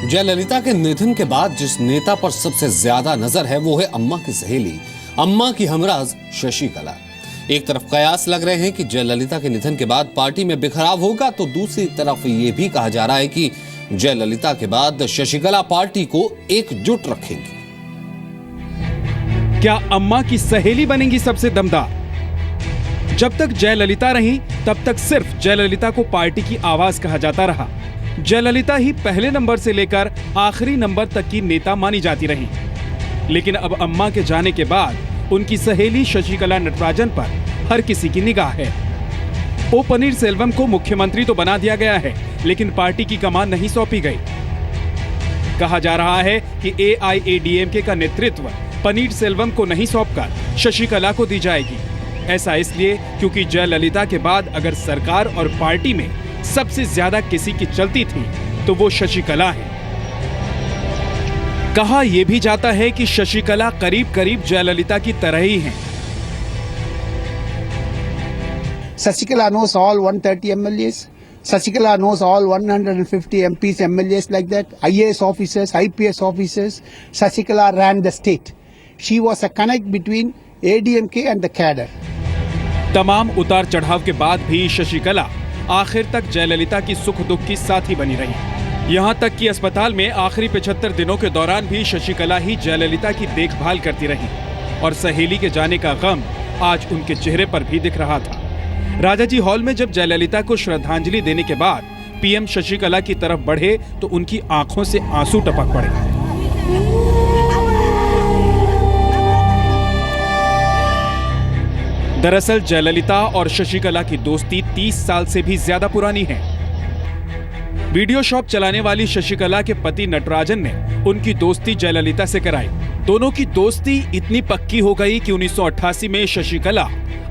जयललिता के निधन के बाद जिस नेता पर सबसे ज्यादा नजर है वो है अम्मा की सहेली, अम्मा की हमराज शशिकला। एक तरफ कयास लग रहे हैं कि जयललिता के निधन के बाद पार्टी में बिखराव होगा, तो दूसरी तरफ ये भी कहा जा रहा है कि जयललिता के बाद शशिकला पार्टी को एकजुट रखेंगी। क्या अम्मा की सहेली बनेंगी सबसे दमदार? जब तक जयललिता रही तब तक सिर्फ जयललिता को पार्टी की आवाज कहा जाता रहा। जयललिता ही पहले नंबर से लेकर आखिरी नंबर तक की नेता मानी जाती रही। लेकिन अब अम्मा के जाने के बाद उनकी सहेली शशिकला नटराजन पर हर किसी की निगाह है। ओ पनीरसेल्वम को मुख्यमंत्री तो बना दिया गया है, लेकिन पार्टी की कमान नहीं सौंपी गई। कहा जा रहा है कि AIADMK का नेतृत्व पनीरसेल्वम को नहीं सौंपकर शशिकला को दी जाएगी। ऐसा इसलिए क्योंकि जयललिता के बाद अगर सरकार और पार्टी में सबसे ज्यादा किसी की चलती थी तो वो शशिकला है। कहा यह भी जाता है कि शशिकला करीब करीब जयललिता की तरह ही हैं। Shashikala knows all 130 MLAs. Shashikala knows all 150 MPs, MLAs like that, IAS officers, IPS officers. Shashikala ran the state. She was a connect between ADMK and the cadre. तमाम उतार चढ़ाव के बाद भी शशिकला आखिर तक जयललिता की सुख दुख की साथी बनी रही। यहाँ तक कि अस्पताल में आखिरी 75 दिनों के दौरान भी शशिकला ही जयललिता की देखभाल करती रही और सहेली के जाने का गम आज उनके चेहरे पर भी दिख रहा था। राजाजी हॉल में जब जयललिता को श्रद्धांजलि देने के बाद पीएम शशिकला की तरफ बढ़े तो उनकी आंखों से आंसू टपक पड़े। दरअसल जयललिता और शशिकला की दोस्ती 30 साल से भी ज्यादा पुरानी है। वीडियो शॉप चलाने वाली शशिकला के पति नटराजन ने उनकी दोस्ती जयललिता से कराई। दोनों की दोस्ती इतनी पक्की हो गई कि 1988 में शशिकला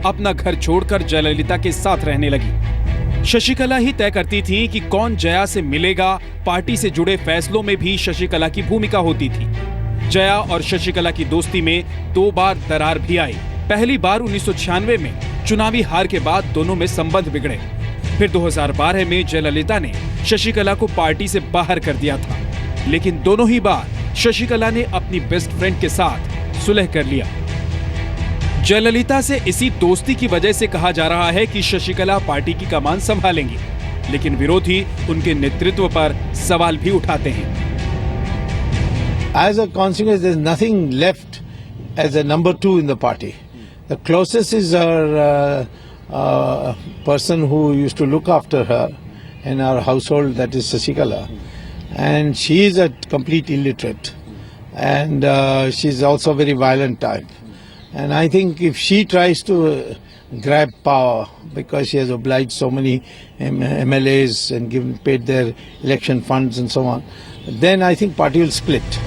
अपना घर छोड़कर जयललिता के साथ रहने लगी। शशिकला ही तय करती थी कि कौन जया से मिलेगा। पार्टी से जुड़े फैसलों में भी शशिकला की भूमिका होती थी। जया और शशिकला की दोस्ती में 2 बार दरार भी आई। पहली बार 1996 में चुनावी हार के बाद दोनों में संबंध बिगड़े। फिर 2012 में जयललिता ने शशिकला को पार्टी से बाहर कर दिया था, लेकिन दोनों ही बार शशिकला ने अपनी बेस्ट फ्रेंड के साथ सुलह कर लिया। जयललिता से इसी दोस्ती की वजह से कहा जा रहा है कि शशिकला पार्टी की कमान संभालेंगी, लेकिन विरोधी उनके नेतृत्व पर सवाल भी उठाते हैं। As a consequence, there is nothing left as a number 2 in the party. The closest is our person who used to look after her in our household, that is Shashikala, and she is a complete illiterate, and she is also a very violent type. And I think if she tries to grab power because she has obliged so many MLAs and paid their election funds and so on, then I think party will split.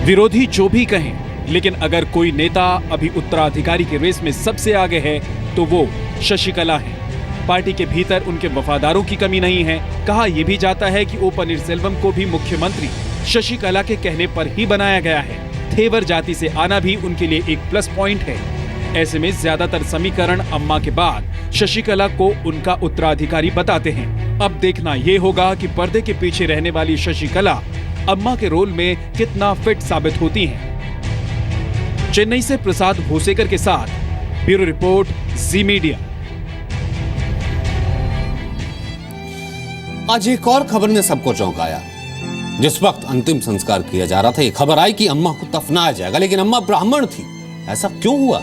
विरोधी जो भी कहें, लेकिन अगर कोई नेता अभी उत्तराधिकारी के रेस में सबसे आगे है तो वो शशिकला है। पार्टी के भीतर उनके वफादारों की कमी नहीं है। कहा यह भी जाता है कि ओ पनीरसेल्वम को भी मुख्यमंत्री शशिकला के कहने पर ही बनाया गया है। थेवर जाति से आना भी उनके लिए एक प्लस पॉइंट है। ऐसे में ज्यादातर समीकरण अम्मा के बाद शशिकला को उनका उत्तराधिकारी बताते हैं। अब देखना यह होगा कि पर्दे के पीछे रहने वाली शशिकला अम्मा के रोल में कितना फिट साबित होती हैं। चेन्नई से प्रसाद भोसेकर के साथ ब्यूरो रिपोर्ट, जी मीडिया। आज एक और खबर ने सबको चौंकाया। जिस वक्त अंतिम संस्कार किया जा रहा था, ये खबर आई कि अम्मा को दफनाया जाएगा, लेकिन अम्मा ब्राह्मण थी। ऐसा क्यों हुआ?